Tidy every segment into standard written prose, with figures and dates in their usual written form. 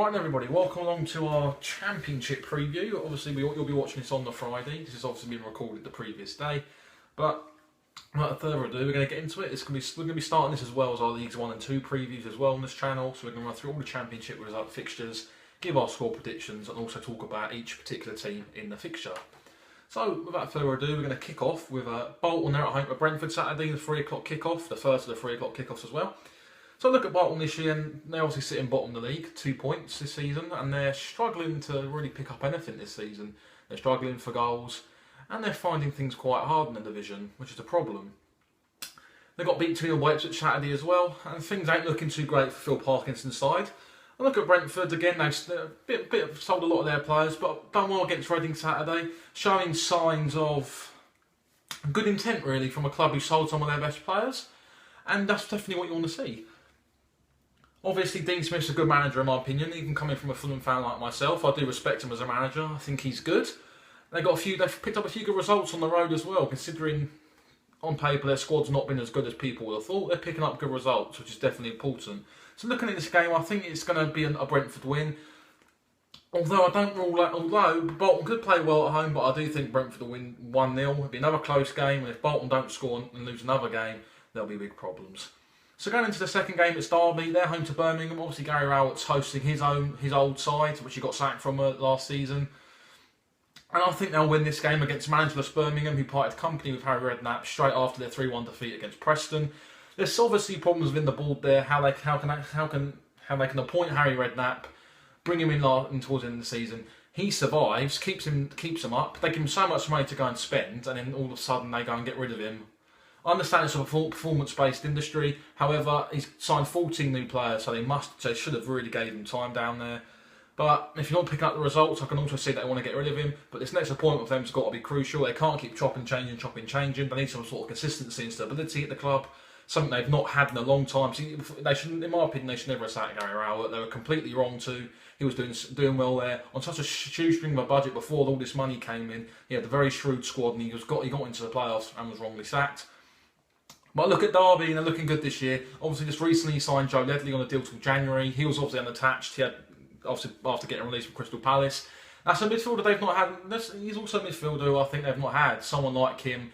Right then everybody, welcome along to our Championship preview. Obviously you'll be watching this on the Friday. This has obviously been recorded the previous day. But without further ado, we're going to get into it. We're going to be starting this as well as our Leagues 1 and 2 previews as well on this channel. So we're going to run through all the Championship result fixtures, give our score predictions and also talk about each particular team in the fixture. So without further ado, we're going to kick off with Bolton. They're at home at Brentford Saturday, the 3 o'clock kickoff, the first of the 3 o'clock kickoffs as well. So look at Bolton this year, and they're obviously sitting bottom of the league, 2 points this season, and they're struggling to really pick up anything this season. They're struggling for goals, and they're finding things quite hard in the division, which is a problem. They got beat 2-0 by Ipswich Saturday as well, and things ain't looking too great for Phil Parkinson's side. And look at Brentford again, they've sold a lot of their players, but done well against Reading Saturday, showing signs of good intent really from a club who sold some of their best players, and that's definitely what you want to see. Obviously, Dean Smith's a good manager in my opinion, even coming from a Fulham fan like myself. I do respect him as a manager. I think he's good. They've picked up a few good results on the road as well, considering on paper their squad's not been as good as people would have thought. They're picking up good results, which is definitely important. So looking at this game, I think it's going to be a Brentford win. Although Bolton could play well at home, but I do think Brentford will win 1-0. It'll be another close game, and if Bolton don't score and lose another game, there'll be big problems. So going into the second game, it's Derby. They're home to Birmingham. Obviously, Gary Rowett's hosting his old side, which he got sacked from last season. And I think they'll win this game against managerless Birmingham, who parted company with Harry Redknapp straight after their 3-1 defeat against Preston. There's obviously problems within the board there. How they can appoint Harry Redknapp, bring him in towards the end of the season. He survives, keeps him up. They give him so much money to go and spend, and then all of a sudden they go and get rid of him. I understand it's a performance-based industry. However, he's signed 14 new players, so they should have really gave him time down there. But if you're not picking up the results, I can also see that they want to get rid of him. But this next appointment for them has got to be crucial. They can't keep chopping, changing. They need some sort of consistency and stability at the club. Something they've not had in a long time. See, in my opinion, they should never have sacked Gary Rowett. They were completely wrong too. He was doing well there on such a shoestring of a budget before all this money came in. He had a very shrewd squad, and he got into the playoffs and was wrongly sacked. But look at Derby, and they're looking good this year. Obviously, just recently signed Joe Ledley on a deal till January. He was obviously unattached. He had obviously after getting released from Crystal Palace. That's a midfielder they've not had. He's also a midfielder who I think they've not had. Someone like him.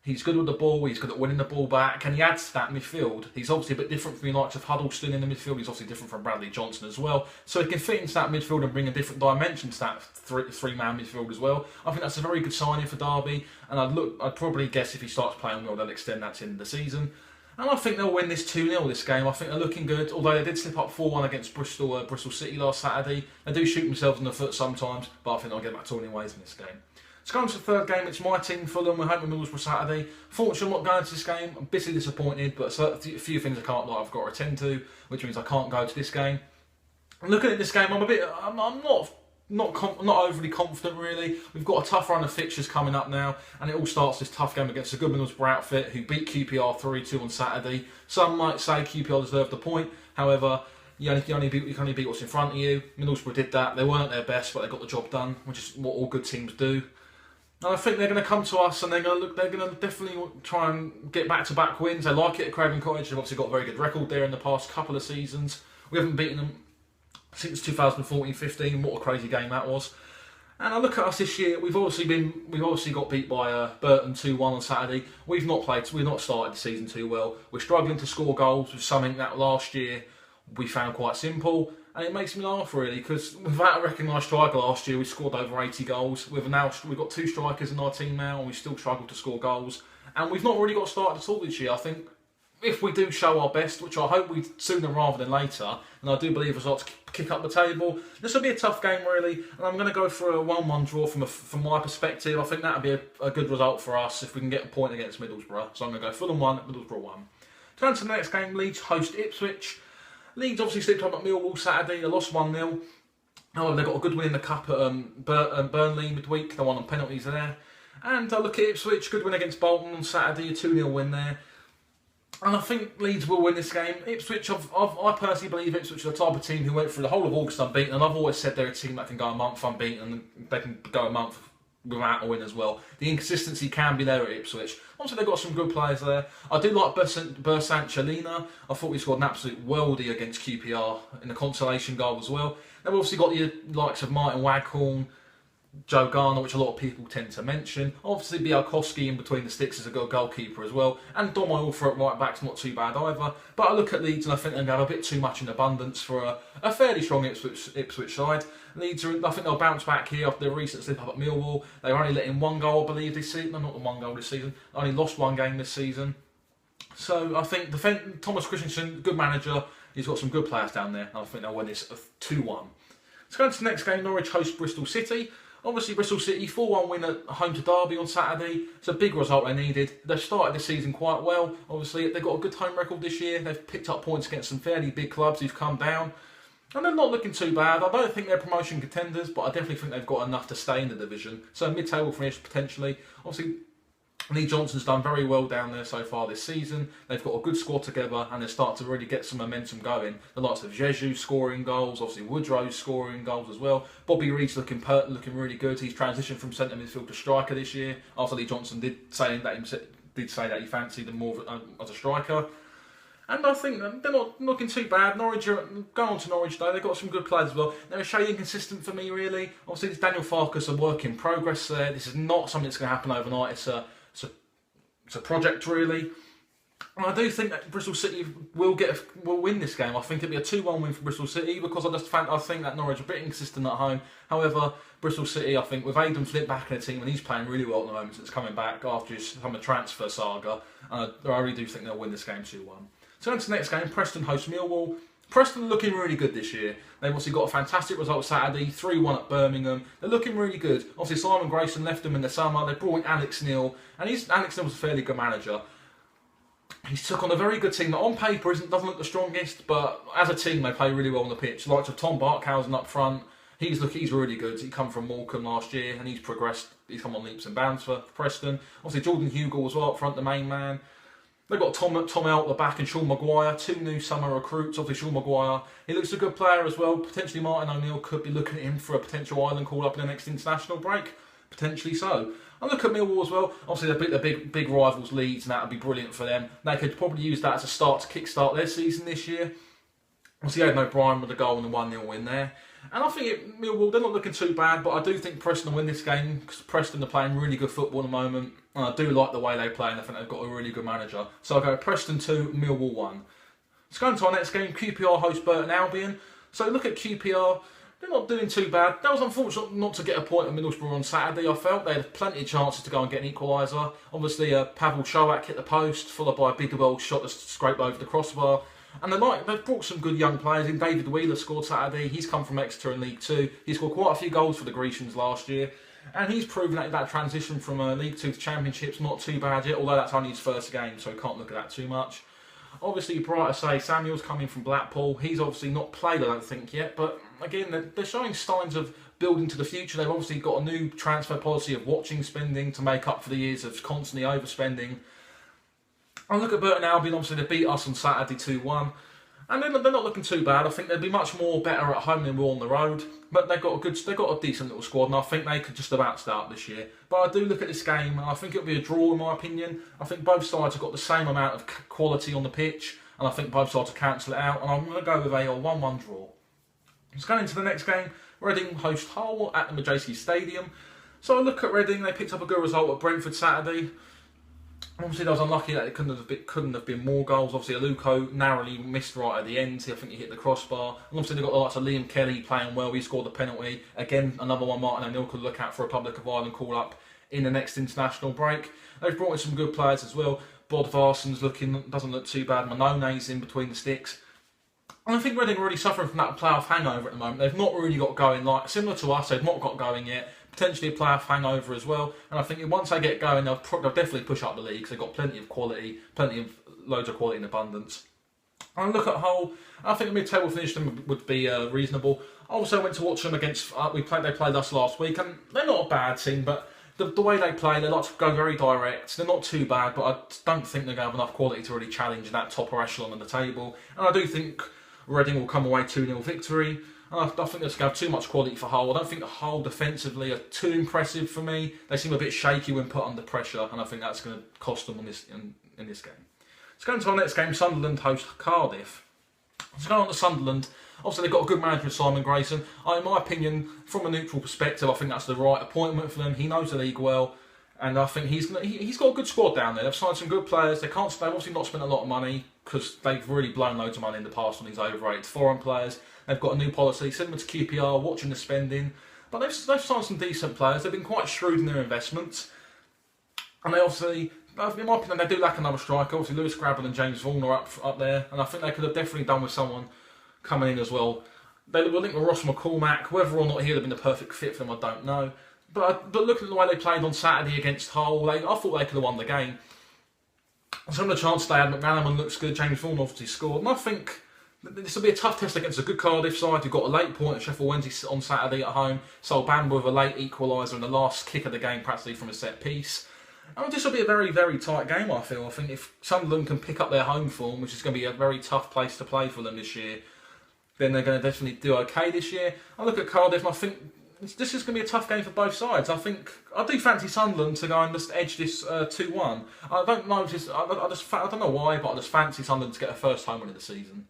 He's good with the ball, he's good at winning the ball back, and he adds to that midfield. He's obviously a bit different from the likes of Huddleston in the midfield. He's obviously different from Bradley Johnson as well. So he can fit into that midfield and bring a different dimension to that three-man midfield as well. I think that's a very good signing for Derby, and I'd probably guess if he starts playing well, they'll extend that to the end of the season. And I think they'll win this 2-0 this game. I think they're looking good, although they did slip up 4-1 against Bristol City last Saturday. They do shoot themselves in the foot sometimes, but I think they'll get back to winning ways in this game. Let's go on to the third game. It's my team, Fulham. We're home with Millwall Saturday. Fortunately, I'm not going to this game. I'm bitterly disappointed, but a few things I've got to attend to, which means I can't go to this game. And looking at this game, I'm not overly confident really. We've got a tough run of fixtures coming up now, and it all starts this tough game against a good Middlesbrough outfit who beat QPR 3-2 on Saturday. Some might say QPR deserved the point. However, you can only beat what's in front of you. Middlesbrough did that. They weren't their best, but they got the job done, which is what all good teams do. And I think they're going to come to us, and they're going to definitely try and get back-to-back wins. They like it at Craven Cottage. They've obviously got a very good record there in the past couple of seasons. We haven't beaten them since 2014-15. What a crazy game that was! And I look at us this year. We've obviously got beat by Bolton 2-1 on Saturday. We've not started the season too well. We're struggling to score goals, with something that last year we found quite simple. And it makes me laugh really, because without a recognised striker last year, we scored over 80 goals. We've got 2 strikers in our team now, and we still struggle to score goals. And we've not really got started at all this year. I think if we do show our best, which I hope we sooner rather than later, and I do believe us to kick up the table, this will be a tough game really. And I'm going to go for a 1-1 draw from my perspective. I think that would be a good result for us if we can get a point against Middlesbrough. So I'm going to go Fulham 1, Middlesbrough 1. Turn to the next game. Leeds host Ipswich. Leeds obviously slipped up at Millwall Saturday. They lost 1-0. However, they got a good win in the cup at Burnley midweek. They won on penalties there. And look at Ipswich, good win against Bolton on Saturday, a 2-0 win there. And I think Leeds will win this game. Ipswich, I personally believe Ipswich are the type of team who went through the whole of August unbeaten. And I've always said they're a team that can go a month unbeaten, and they can go a month without a win as well. The inconsistency can be there at Ipswich. Obviously, they've got some good players there. I do like Bersant Chelina. I thought we scored an absolute worldie against QPR in the consolation goal as well. They've obviously got the likes of Martin Waghorn, Joe Garner, which a lot of people tend to mention. Obviously, Bialkowski in between the sticks is a good goalkeeper as well. And Dom Oilfer at right back's not too bad either. But I look at Leeds and I think they're going to have a bit too much in abundance for a fairly strong Ipswich side. Leeds, I think they'll bounce back here after their recent slip up at Millwall. They were only letting one goal, I believe, this season. No, not the one goal this season. They only lost one game this season. So I think Thomas Christensen, good manager. He's got some good players down there. And I think they'll win this 2-1. Let's go into the next game. Norwich host Bristol City. Obviously, Bristol City 4-1 win at home to Derby on Saturday. It's a big result they needed. They've started the season quite well. Obviously, they've got a good home record this year. They've picked up points against some fairly big clubs who've come down. And they're not looking too bad. I don't think they're promotion contenders, but I definitely think they've got enough to stay in the division. So mid-table finish, potentially. Obviously, Lee Johnson's done very well down there so far this season. They've got a good squad together and they're starting to really get some momentum going. The likes of Jeju scoring goals, obviously Woodrow scoring goals as well. Bobby Reed's looking really good. He's transitioned from centre midfield to striker this year after Lee Johnson did say that he fancied him more as a striker. And I think they're not looking too bad. Norwich are going on to Norwich though. They've got some good players as well. They're a shade inconsistent for me really. Obviously, this Daniel Farkas a work in progress there. This is not something that's going to happen overnight. It's a project really. And I do think that Bristol City will win this game. I think it'll be a 2-1 win for Bristol City because I think that Norwich are a bit inconsistent at home. However, Bristol City, I think with Aidan Flint back in the team and he's playing really well at the moment since coming back after his summer transfer saga, I really do think they'll win this game 2-1. So on to the next game, Preston host Millwall. Preston looking really good this year. They've obviously got a fantastic result Saturday, 3-1 at Birmingham. They're looking really good. Obviously Simon Grayson left them in the summer. They brought in Alex Neil, and Alex Neil was a fairly good manager. He's took on a very good team that on paper doesn't look the strongest, but as a team they play really well on the pitch. The likes of Tom Barkhausen up front, he's really good. He come from Morecambe last year and he's progressed. He's come on leaps and bounds for Preston. Obviously Jordan Hugill as well up front, the main man. They've got Tom out at the back and Sean Maguire, 2 new summer recruits. Obviously, Sean Maguire, he looks a good player as well. Potentially, Martin O'Neill could be looking at him for a potential Ireland call-up in the next international break. Potentially so. I look at Millwall as well. Obviously, they're big rivals, Leeds, and that would be brilliant for them. They could probably use that as a start to kickstart their season this year. Obviously, Aidan O'Brien with a goal and a 1-0 win there. And I think Millwall, they're not looking too bad, but I do think Preston will win this game because Preston are playing really good football at the moment. And I do like the way they play and I think they've got a really good manager. So I'll go Preston 2, Millwall 1. Let's go into our next game, QPR host Burton Albion. So look at QPR, they're not doing too bad. That was unfortunate not to get a point at Middlesbrough on Saturday, I felt. They had plenty of chances to go and get an equaliser. Obviously, Pavel Showak hit the post, followed by a big ball shot that scraped over the crossbar. And they've brought some good young players in. David Wheeler scored Saturday. He's come from Exeter in League 2. He scored quite a few goals for the Grecians last year. And he's proven that transition from League 2 to Championship's not too bad yet, although that's only his first game, so we can't look at that too much. Obviously, bright to say, Samuel's coming from Blackpool. He's obviously not played, I don't think, yet. But again, they're showing signs of building to the future. They've obviously got a new transfer policy of watching spending to make up for the years of constantly overspending. I look at Burton Albion, obviously they beat us on Saturday 2-1. And they're not looking too bad. I think they'd be much more better at home than we're on the road. But they've got a decent little squad, and I think they could just about start this year. But I do look at this game, and I think it'll be a draw in my opinion. I think both sides have got the same amount of quality on the pitch, and I think both sides will cancel it out. And I'm going to go with a 1-1 draw. Let's go into the next game. Reading host Hull at the Madejski Stadium. So I look at Reading. They picked up a good result at Brentford Saturday. Obviously, they was unlucky that it couldn't have been more goals. Obviously, Aluko narrowly missed right at the end. I think he hit the crossbar. And obviously, they've got the likes of Liam Kelly playing well. He scored the penalty. Again, another one Martin O'Neill could look at for a Republic of Ireland call-up in the next international break. They've brought in some good players as well. Bod Varson's doesn't look too bad. Manone's in between the sticks. And I think Reading are really suffering from that playoff hangover at the moment. They've not really got going. Similar to us, they've not got going yet. Potentially a playoff hangover as well. And I think once they get going, they'll definitely push up the league because they've got plenty of quality, loads of quality in abundance. And look at Hull. I think the mid-table finish them would be reasonable. I also went to watch them against. They played us last week, and they're not a bad team, but the way they play, they like to go very direct. They're not too bad, but I don't think they're going to have enough quality to really challenge that top echelon of the table. And I do think Reading will come away 2-0 victory. And I think they're going to have too much quality for Hull. I don't think the Hull defensively are too impressive for me. They seem a bit shaky when put under pressure, and I think that's going to cost them in this game. Let's go into our next game. Sunderland host Cardiff. Let's go on to Sunderland. Obviously, they've got a good manager, Simon Grayson. In my opinion, from a neutral perspective, I think that's the right appointment for them. He knows the league well, and I think he's got a good squad down there. They've signed some good players. They've obviously not spent a lot of money because they've really blown loads of money in the past on these overrated foreign players. They've got a new policy, similar to QPR, watching the spending. But they've signed some decent players. They've been quite shrewd in their investments. And they obviously, in my opinion, they do lack another striker. Obviously, Lewis Grabban and James Vaughan are up there. And I think they could have definitely done with someone coming in as well. They were linked with Ross McCormack. Whether or not he would have been the perfect fit for them, I don't know. But looking at the way they played on Saturday against Hull, I thought they could have won the game. Some of the chances they had, McManaman looks good, James Vaughan obviously scored. And I think this will be a tough test against a good Cardiff side who got a late point at Sheffield Wednesday on Saturday at home. Sol Bamba with a late equaliser in the last kick of the game, practically from a set piece. And this will be a very, very tight game, I feel. I think if Sunderland can pick up their home form, which is going to be a very tough place to play for them this year, then they're going to definitely do okay this year. I look at Cardiff and I think this is going to be a tough game for both sides. I do fancy Sunderland to go and just edge this 2-1. I don't know. I don't know why, but I just fancy Sunderland to get a first home win of the season.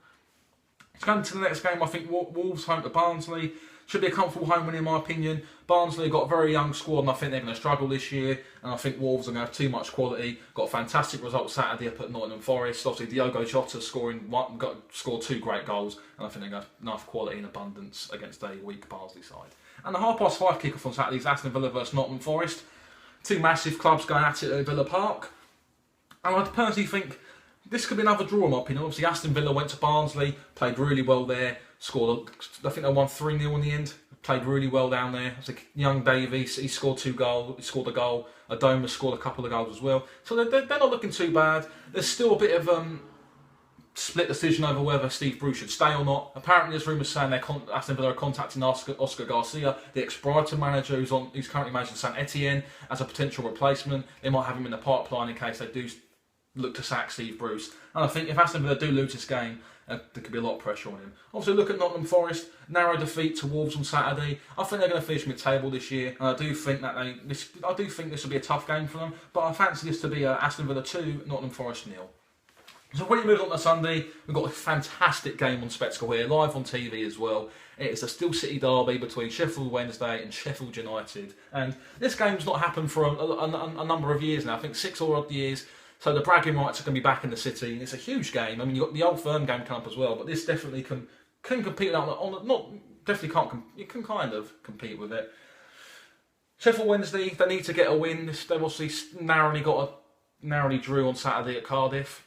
Let's go into the next game. I think Wolves home to Barnsley. Should be a comfortable home win in my opinion. Barnsley got a very young squad and I think they're going to struggle this year. And I think Wolves are going to have too much quality. Got a fantastic result Saturday up at Nottingham Forest. Obviously Diogo Jota scored 2 great goals. And I think they're going to have enough quality and abundance against a weak Barnsley side. And the 5:30 kick-off on Saturday is Aston Villa versus Nottingham Forest. 2 massive clubs going at it at Villa Park. And I personally think this could be another draw in my opinion. Obviously Aston Villa went to Barnsley, played really well there, scored, I think they won 3-0 in the end, played really well down there. Young Davies, he scored 2 goals, he scored a goal, Adoma scored a couple of goals as well. So they're not looking too bad. There's still a bit of split decision over whether Steve Bruce should stay or not. Apparently there's rumours saying Aston Villa are contacting Oscar Garcia, the ex-Brighton manager who's currently managing Saint Etienne, as a potential replacement. They might have him in the pipeline in case they do look to sack Steve Bruce. And I think if Aston Villa do lose this game, there could be a lot of pressure on him. Obviously, look at Nottingham Forest, narrow defeat to Wolves on Saturday. I think they're going to finish mid-table this year, and I do think this will be a tough game for them. But I fancy this to be Aston Villa 2, Nottingham Forest 0. So when you move on to Sunday, we've got a fantastic game on Spectacle here, live on TV as well. It is a Still City derby between Sheffield Wednesday and Sheffield United, and this game's not happened for a number of years now. I think 6 or odd years. So the bragging rights are going to be back in the city. It's a huge game. I mean, you've got the Old Firm game coming up as well, but this definitely can compete you can kind of compete with it. Sheffield Wednesday, they need to get a win. They've obviously narrowly drew on Saturday at Cardiff,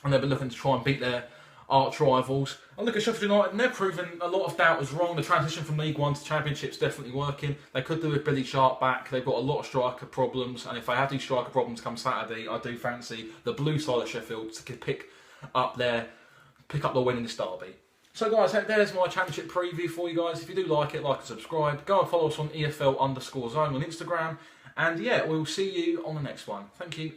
and they've been looking to try and beat their arch rivals. I look at Sheffield United and they're proving a lot of doubters wrong. The transition from League One to Championship's definitely working. They could do with Billy Sharp back. They've got a lot of striker problems, and if they have these striker problems come Saturday, I do fancy the blue side of Sheffield to pick up the win in this derby. So guys, there's my Championship preview for you guys. If you do like it, like and subscribe. Go and follow us on EFL_zone on Instagram. And yeah, we'll see you on the next one. Thank you.